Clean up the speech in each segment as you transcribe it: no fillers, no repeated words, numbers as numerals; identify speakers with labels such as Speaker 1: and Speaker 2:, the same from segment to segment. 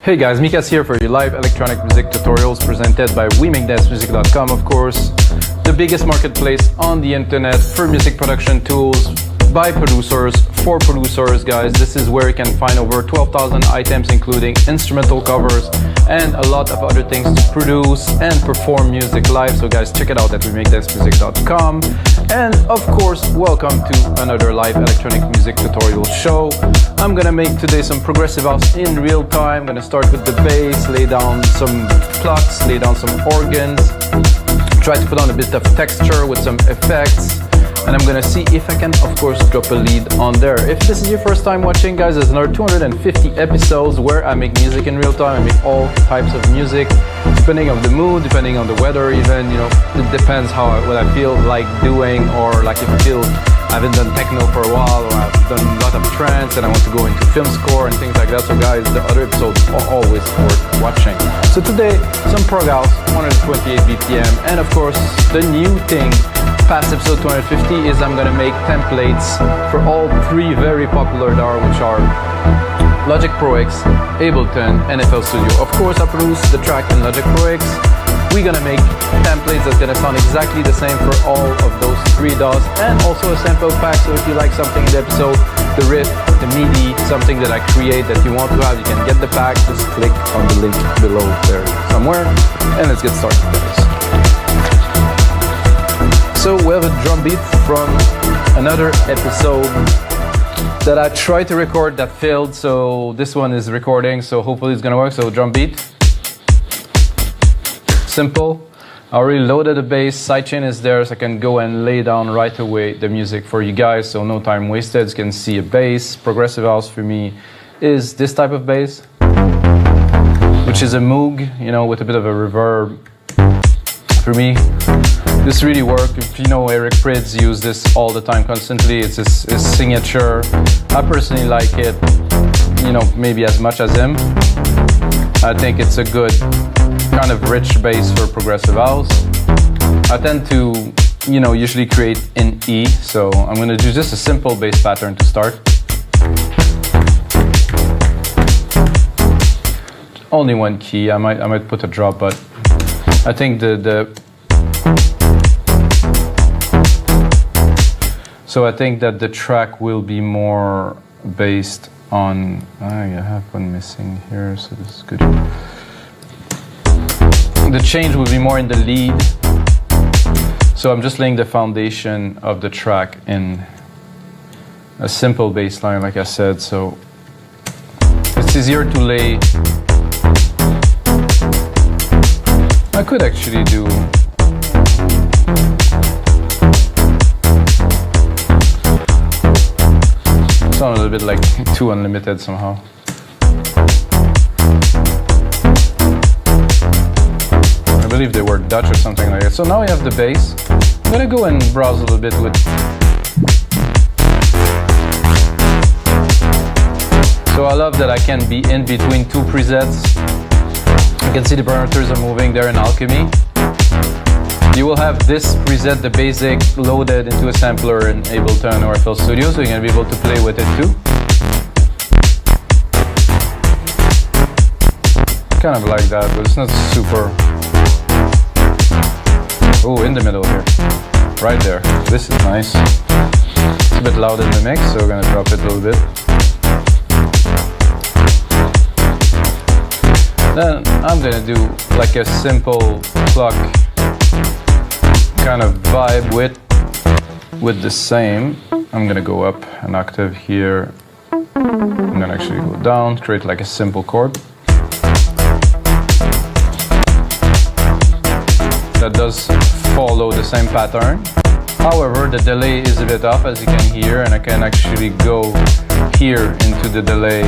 Speaker 1: Hey guys, Mikas here for your live electronic music tutorials presented by WeMakeDanceMusic.com, of course, the biggest marketplace on the internet for music production tools by producers, for producers, guys. This is where you can find over 12,000 items, including instrumental covers and a lot of other things to produce and perform music live. So guys, check it out at WeMakeDanceMusic.com. And of course, welcome to another live electronic music tutorial show. I'm gonna make today some progressive house in real time. I'm gonna start with the bass, lay down some plucks, lay down some organs, try to put on a bit of texture with some effects, and I'm gonna see if I can, of course, drop a lead on there. If this is your first time watching, guys, there's another 250 episodes where I make music in real time. I make all types of music, depending on the mood, depending on the weather even, you know, it depends what I feel like doing, or like if I feel I haven't done techno for a while, or I've done a lot of trance and I want to go into film score and things like that. So guys, the other episodes are always worth watching. So today, some prog house, 128 BPM, and of course, the new thing past episode 250 is I'm gonna make templates for all three very popular DAW, which are Logic Pro X, Ableton, and FL Studio. Of course, I produce the track in Logic Pro X. We're gonna make templates that's gonna sound exactly the same for all of those three DAWs, and also a sample pack. So if you like something in the episode, the riff, the MIDI, something that I create that you want to have, you can get the pack. Just click on the link below there somewhere, and let's get started with this. So we have a drum beat from another episode that I tried to record that failed. So this one is recording, so hopefully it's gonna work. So drum beat. Simple. I already loaded the bass, sidechain is there, so I can go and lay down right away the music for you guys, so no time wasted. As you can see, a bass. Progressive house for me is this type of bass, which is a Moog, you know, with a bit of a reverb. For me, this really works. If you know, Eric Prydz uses this all the time, constantly. It's his signature. I personally like it, you know, maybe as much as him. I think it's a good kind of rich bass for progressive house. I tend to, you know, usually create in E, so I'm going to do just a simple bass pattern to start. Only one key. I might put a drop, but I think so I think that the track will be more based on. I have one missing here, so this is good. The change will be more in the lead, so I'm just laying the foundation of the track in a simple bass line, like I said, so it's easier to lay. I could actually do sound a little bit like too unlimited somehow. I believe they were Dutch or something like that. So now we have the bass. I'm gonna go and browse a little bit with. So I love that I can be in between two presets. You can see the parameters are moving there in Alchemy. You will have this preset, the basic, loaded into a sampler in Ableton or FL Studio, so you're gonna be able to play with it too. Kind of like that, but it's not super. Oh, in the middle here. Right there. This is nice. It's a bit loud in the mix, so we're gonna drop it a little bit. Then I'm gonna do like a simple pluck kind of vibe with the same. I'm gonna go up an octave here. I'm gonna actually go down, create like a simple chord. That does follow the same pattern. However, the delay is a bit off, as you can hear, and I can actually go here into the delay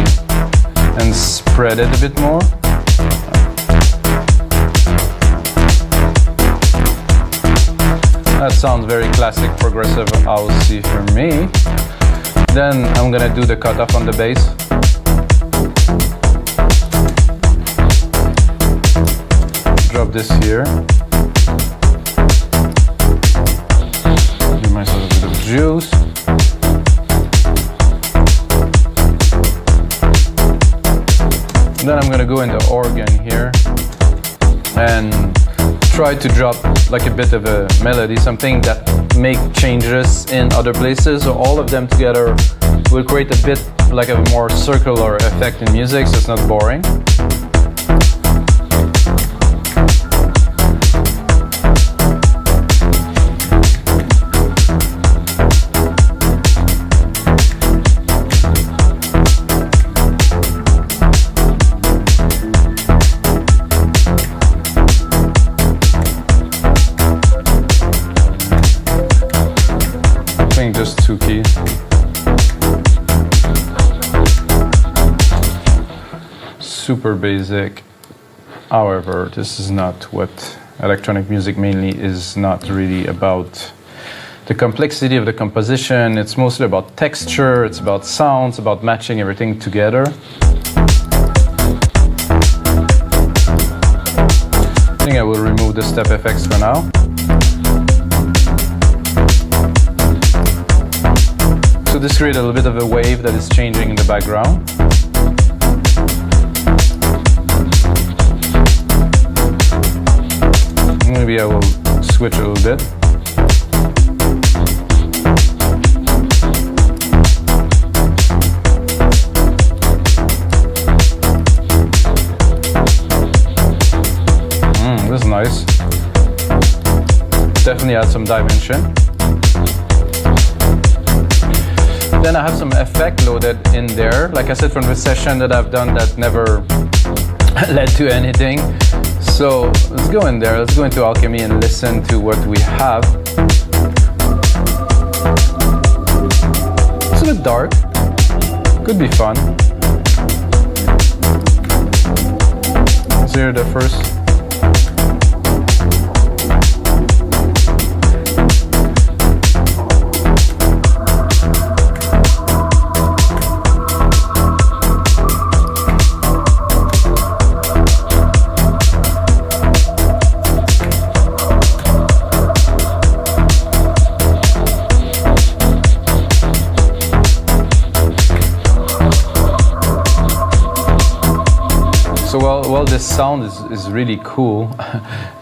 Speaker 1: and spread it a bit more. That sounds very classic progressive housey for me. Then I'm gonna do the cutoff on the bass. Drop this here. Give myself a bit of juice. Then I'm gonna go into organ here and try to drop like a bit of a melody, something that make changes in other places. So all of them together will create a bit like a more circular effect in music, so it's not boring. Just 2 keys. Super basic. However, this is not what electronic music mainly is, not really about the complexity of the composition. It's mostly about texture, it's about sounds, about matching everything together. I think I will remove the step effects for now. So this creates a little bit of a wave that is changing in the background. Maybe I will switch a little bit. This is nice. Definitely add some dimension. Then I have some effect loaded in there, like I said, from the session that I've done that never led to anything. So let's go in there, let's go into Alchemy and listen to what we have. It's a bit dark, could be fun. Let's hear the first. Well, this sound is really cool.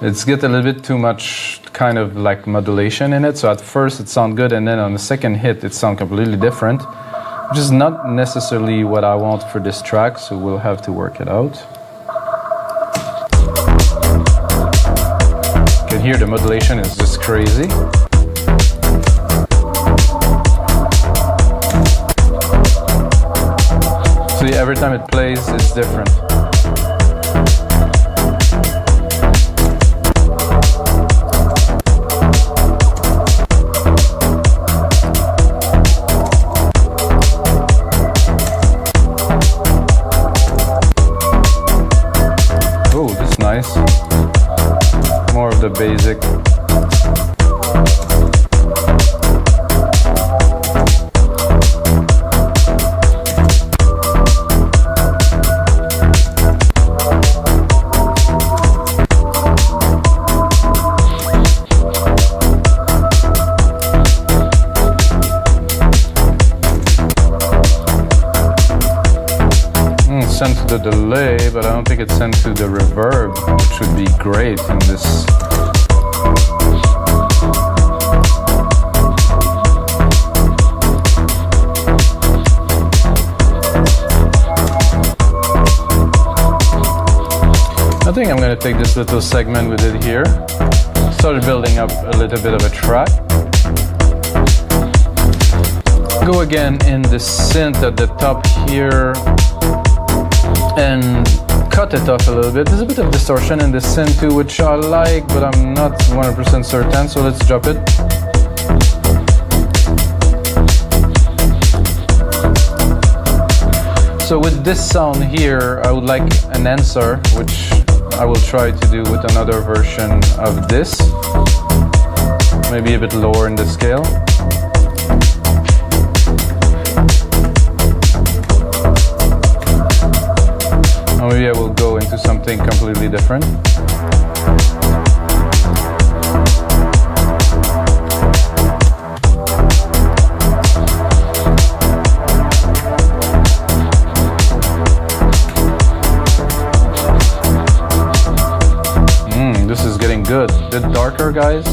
Speaker 1: It's got a little bit too much kind of like modulation in it. So at first it sounds good, and then on the second hit it sounds completely different, which is not necessarily what I want for this track. So we'll have to work it out. You can hear the modulation is just crazy. See, every time it plays, it's different. More of the basic. Sent to the delay, but I don't think it's sent to the reverb, which would be great in this. I think I'm going to take this little segment we did here, start building up a little bit of a track. Go again in the synth at the top here, and cut it off a little bit. There's a bit of distortion in the synth too, which I like, but I'm not 100% certain, so let's drop it. So with this sound here, I would like an answer, which I will try to do with another version of this. Maybe a bit lower in the scale. Or maybe I will go into something completely different. good. A bit darker, guys.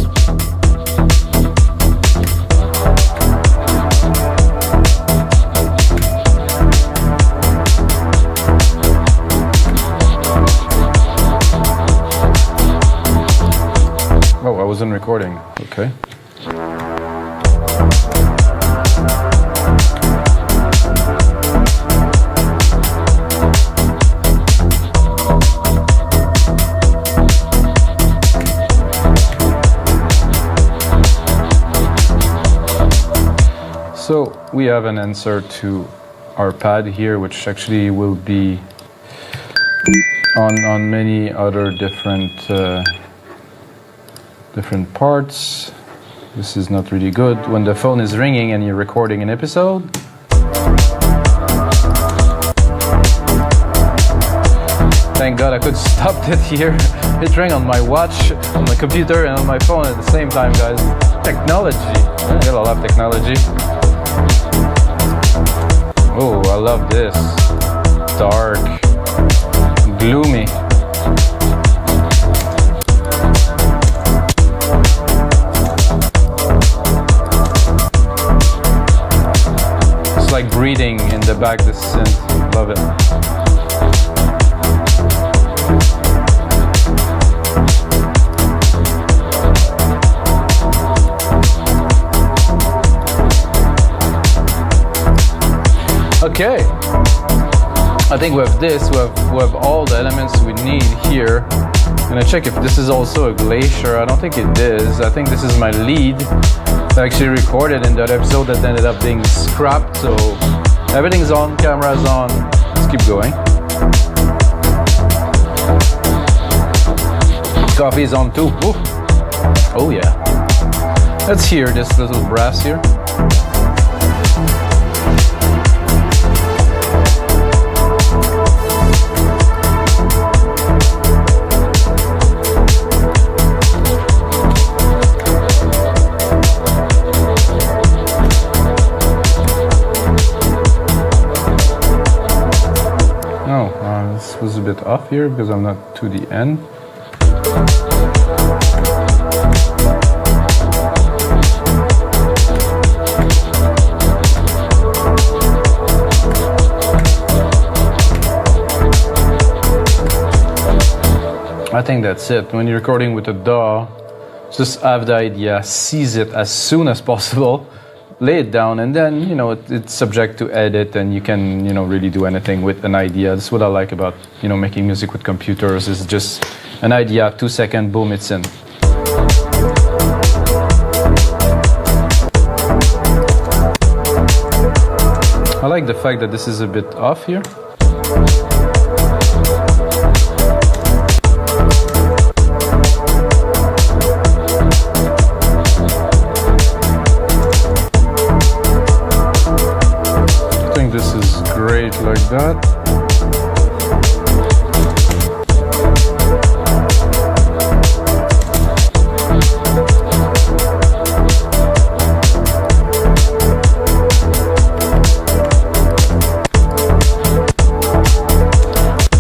Speaker 1: Oh, I wasn't recording. Okay. So we have an answer to our pad here, which actually will be on many other different parts. This is not really good when the phone is ringing and you're recording an episode. Thank God I could stop it here. It rang on my watch, on my computer, and on my phone at the same time, guys. Technology. I gotta love technology. Oh, I love this. Dark. Gloomy. It's like breathing in the back, this synth. Love it. Okay, I think we have this, we have all the elements we need here. I'm gonna check if this is also a glacier. I don't think it is. I think this is my lead that I actually recorded in that episode that ended up being scrapped. So everything's on, camera's on. Let's keep going. Coffee's on too. Ooh. Oh yeah. Let's hear this little brass here. This was a bit off here because I'm not to the end. I think that's it. When you're recording with a DAW, just have the idea, seize it as soon as possible, lay it down, and then, you know, it's subject to edit, and you can, you know, really do anything with an idea. That's what I like about, you know, making music with computers, is just an idea, 2 seconds, boom, it's in. I like the fact that this is a bit off here. This is great like that.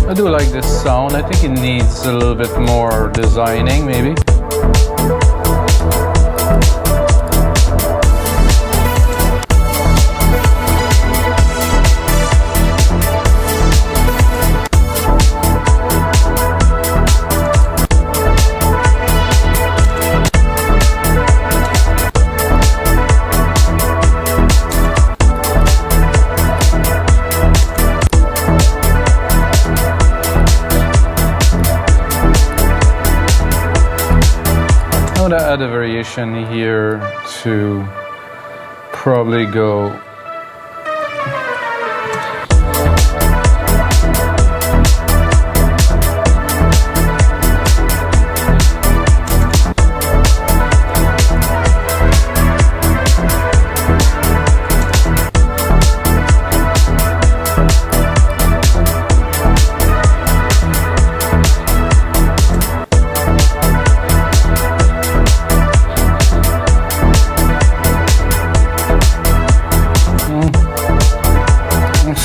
Speaker 1: I do like this sound. I think it needs a little bit more designing, maybe. I'm gonna add a variation here to probably go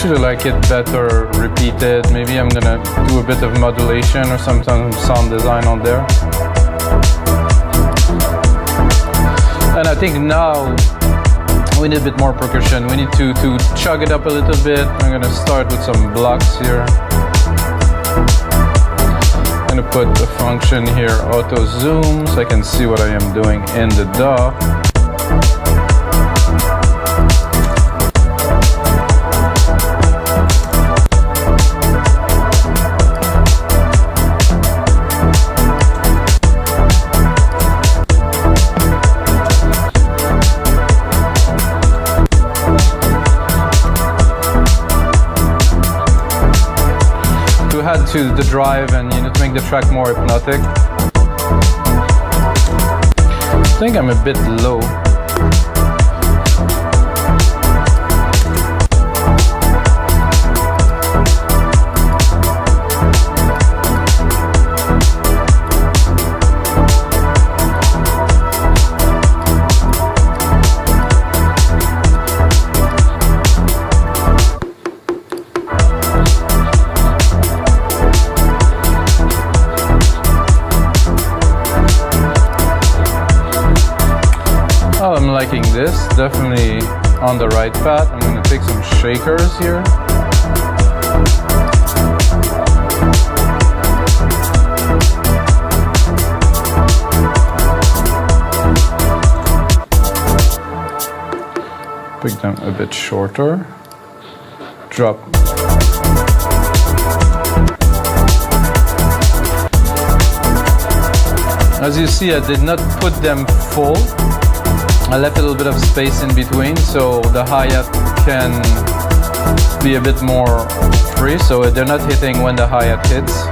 Speaker 1: I like it better repeated. Maybe I'm gonna do a bit of modulation or some sound design on there. And I think now we need a bit more percussion. We need to chug it up a little bit. I'm gonna start with some blocks here. I'm gonna put a function here, auto zoom, so I can see what I am doing in the DAW. Add to the drive and to make the track more hypnotic. I think I'm a bit low. I'm liking this, definitely on the right path. I'm going to take some shakers here. Pick them a bit shorter. Drop. As you see, I did not put them full. I left a little bit of space in between so the hi-hat can be a bit more free, so they're not hitting when the hi-hat hits.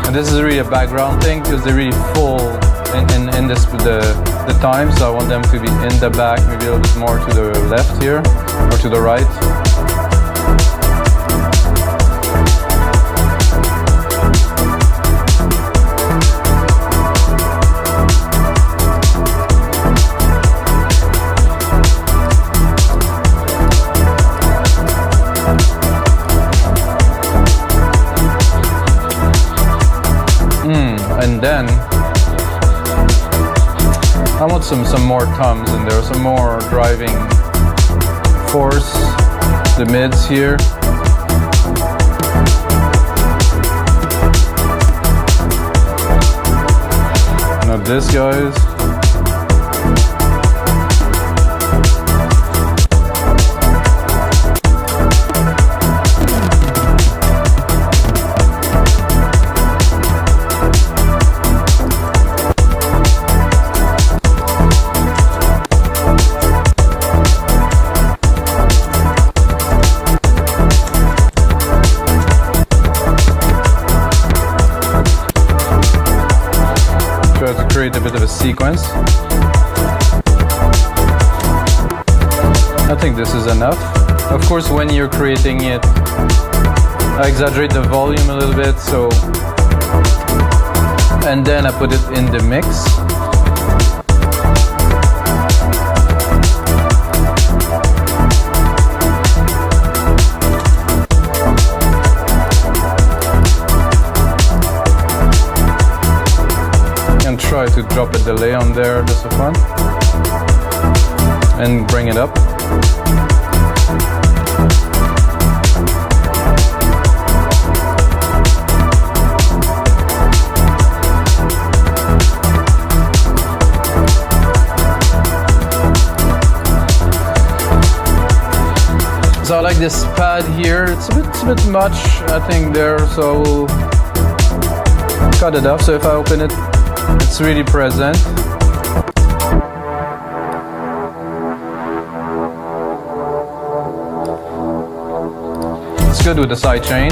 Speaker 1: And this is really a background thing because they're really full in this the time, so I want them to be in the back, maybe a little bit more to the left here or to the right. And then I want some more toms in there, some more driving force, the mids here. Not this, guys. Create a bit of a sequence. I think this is enough. Of course, when you're creating it, I exaggerate the volume a little bit, so, and then I put it in the mix. Try to drop a delay on there just for fun and bring it up. So I like this pad here. It's a bit much, I think, there, so we'll cut it off. So if I open it, it's really present. It's good with the sidechain,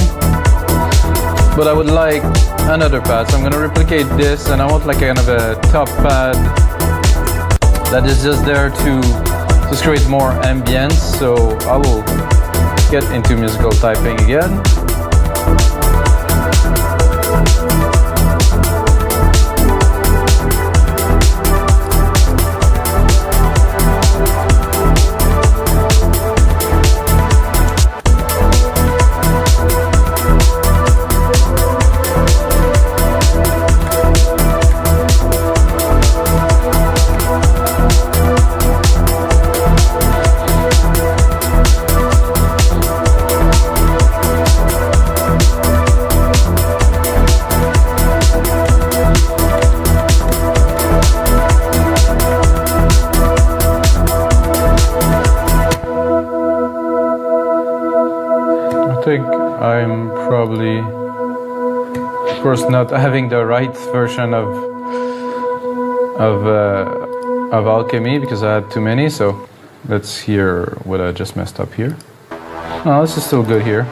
Speaker 1: but I would like another pad, so I'm going to replicate this, and I want like kind of a top pad that is just there to just create more ambience. So I will get into musical typing again. think I'm probably, of course, not having the right version of Alchemy because I had too many. So let's hear what I just messed up here. Oh, this is still good here.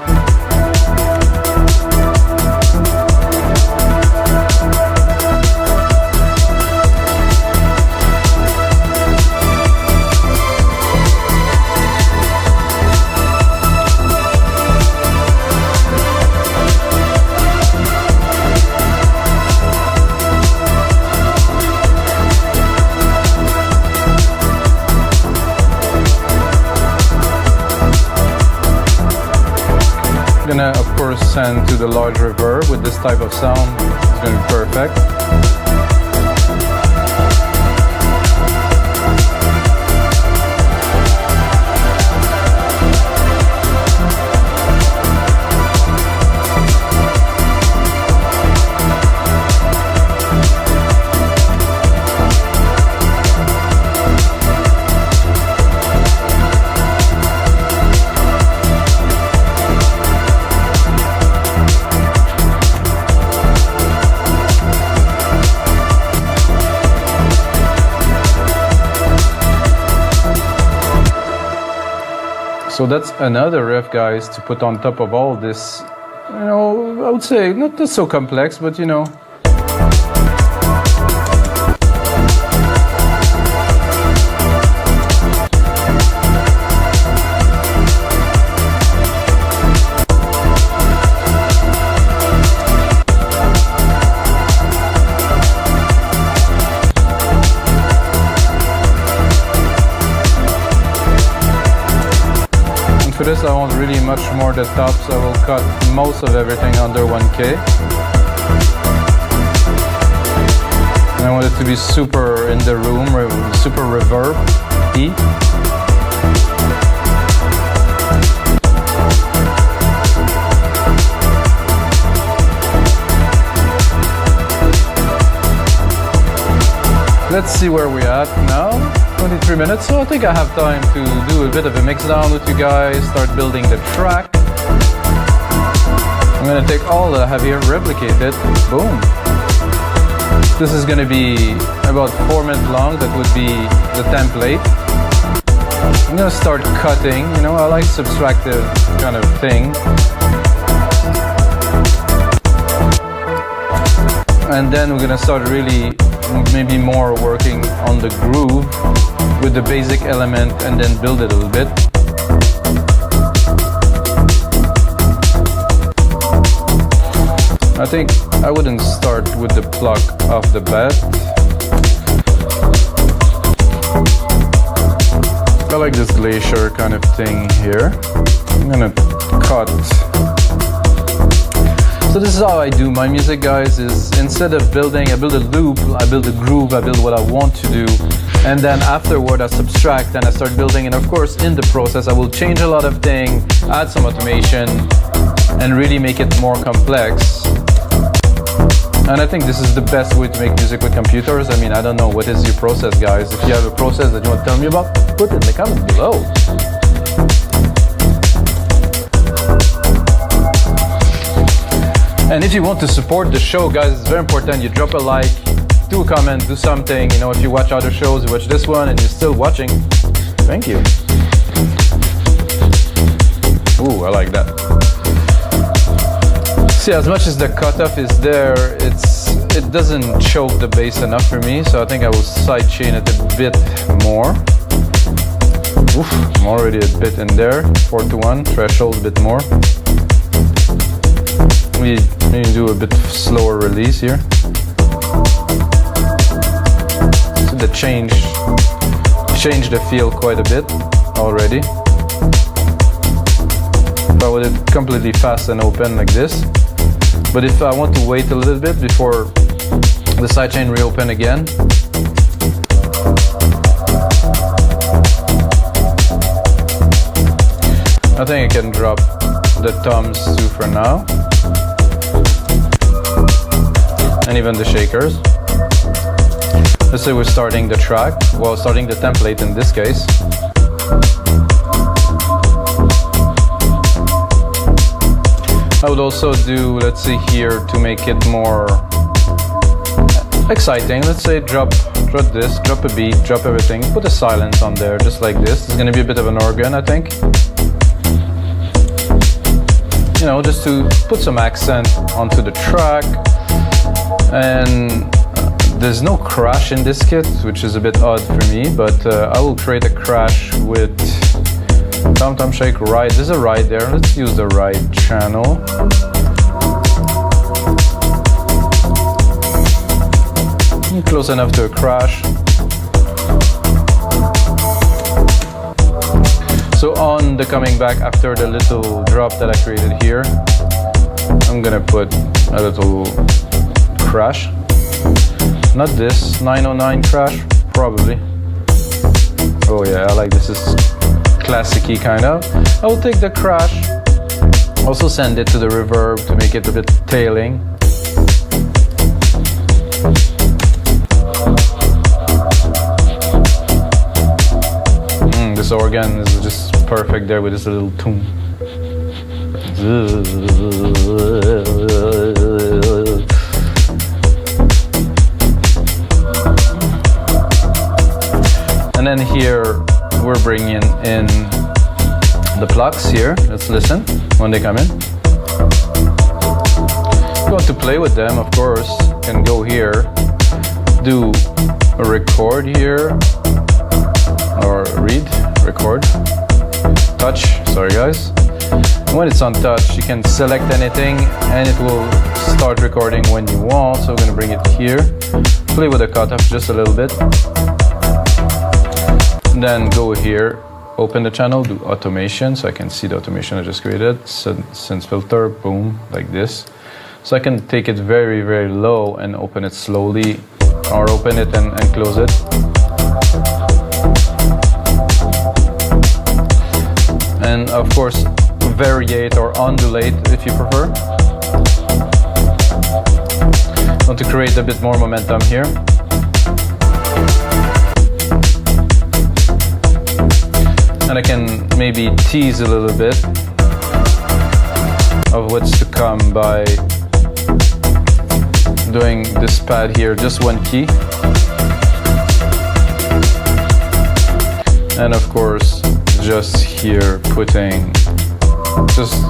Speaker 1: Gonna of course send to the large reverb with this type of sound. It's gonna be perfect. So that's another riff, guys, to put on top of all this, you know, I would say not so complex, but you know. For this I want really much more the tops. I will cut most of everything under 1K. And I want it to be super in the room, super reverb-y. Let's see where we're at now. 23 minutes, so I think I have time to do a bit of a mix down with you guys, start building the track. I'm gonna take all the heavier, replicate it, boom. This is gonna be about 4 minutes long, that would be the template. I'm gonna start cutting, you know, I like subtractive kind of thing. And then we're gonna start really, maybe more working on the groove with the basic element and then build it a little bit. I think I wouldn't start with the pluck off the bat. I like this glacier kind of thing here. I'm gonna cut. So this is how I do my music, guys, is instead of building, I build a loop, I build a groove, I build what I want to do, and then afterward I subtract and I start building, and of course in the process I will change a lot of things, add some automation, and really make it more complex. And I think this is the best way to make music with computers. I mean, I don't know, what is your process, guys? If you have a process that you want to tell me about, put it in the comments below. And if you want to support the show, guys, it's very important you drop a like, do a comment, do something. You know, if you watch other shows, you watch this one and you're still watching, thank you. Ooh, I like that. See, as much as the cutoff is there, it doesn't choke the bass enough for me, so I think I will sidechain it a bit more. Oof, I'm already a bit in there, 4:1, threshold a bit more. We need to do a bit slower release here. So the change the feel quite a bit already. If I would it completely fast and open like this. But if I want to wait a little bit before the sidechain reopen again, I think I can drop the toms too for now. And even the shakers. Let's say we're starting the track, well, starting the template in this case. I would also do, let's see here, to make it more exciting, let's say drop this, drop a beat, drop everything, put a silence on there, just like this. It's gonna be a bit of an organ, I think. You know, just to put some accent onto the track. And there's no crash in this kit, which is a bit odd for me, but I will create a crash with Tom Shake ride. There's a ride there. Let's use the ride channel. Close enough to a crash. So on the coming back after the little drop that I created here, I'm gonna put a little crash. Not this 909 crash, probably. Oh yeah, I like this. Is classic-y kind of. I will take the crash, also send it to the reverb to make it a bit tailing. This organ is just perfect there with this little tune. And then here we're bringing in the plucks here. Let's listen when they come in. Going to play with them, of course. Can go here, do a record here, or record, touch, sorry guys. When it's on touch, you can select anything and it will start recording when you want. So we're gonna bring it here, play with the cutoff just a little bit. And then go here, open the channel, do automation, so I can see the automation I just created. Synth filter, boom, like this. So I can take it very, very low and open it slowly, or open it and close it. And of course, variate or undulate if you prefer. Want to create a bit more momentum here. And I can maybe tease a little bit of what's to come by doing this pad here, just one key. And of course, just here putting just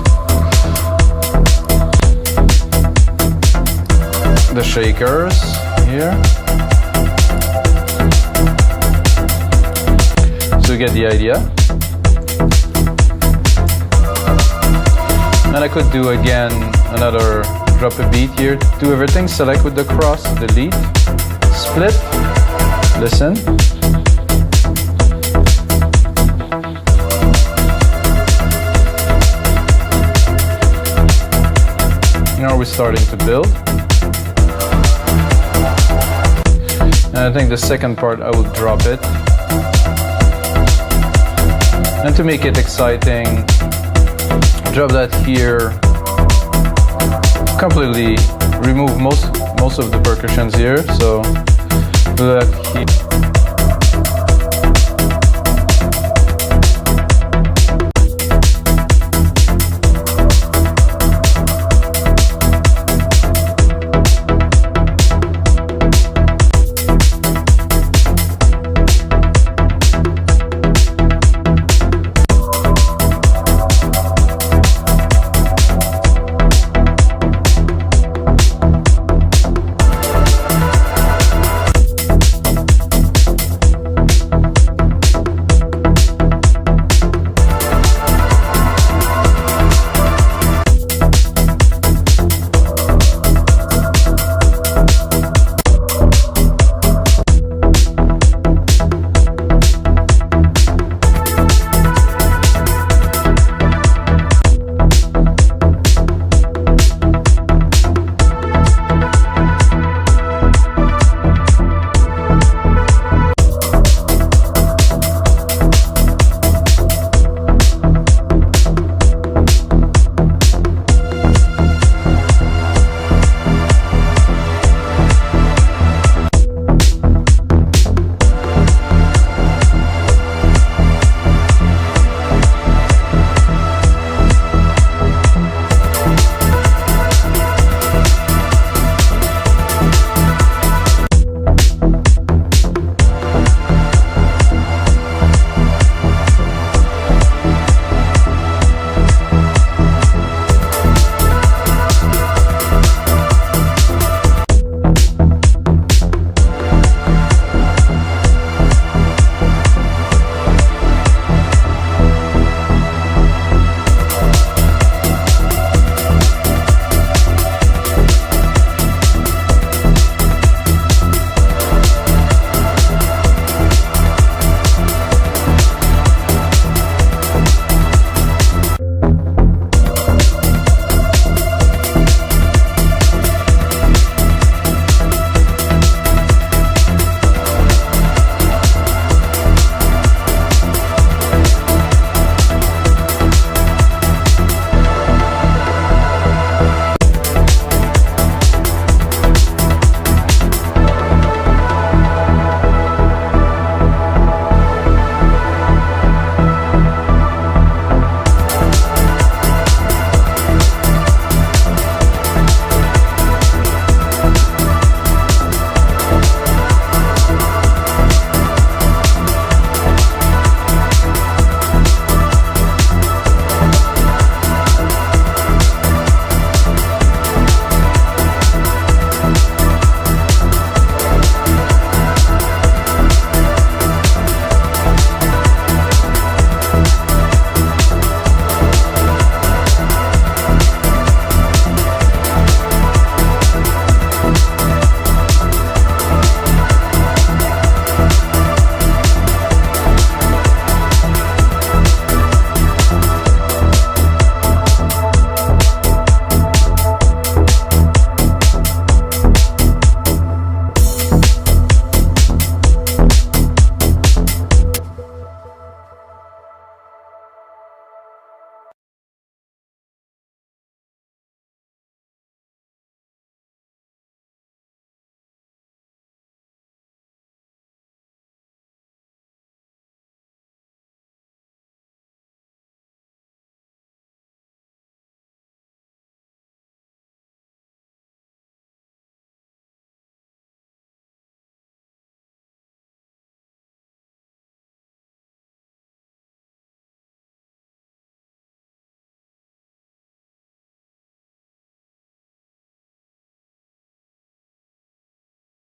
Speaker 1: the shakers here. So you get the idea. And I could do again another drop a beat here, do everything, select with the cross, delete, split, listen. Now we're starting to build. And I think the second part I will drop it. And to make it exciting, drop that here. Completely remove most of the percussions here. So do that here.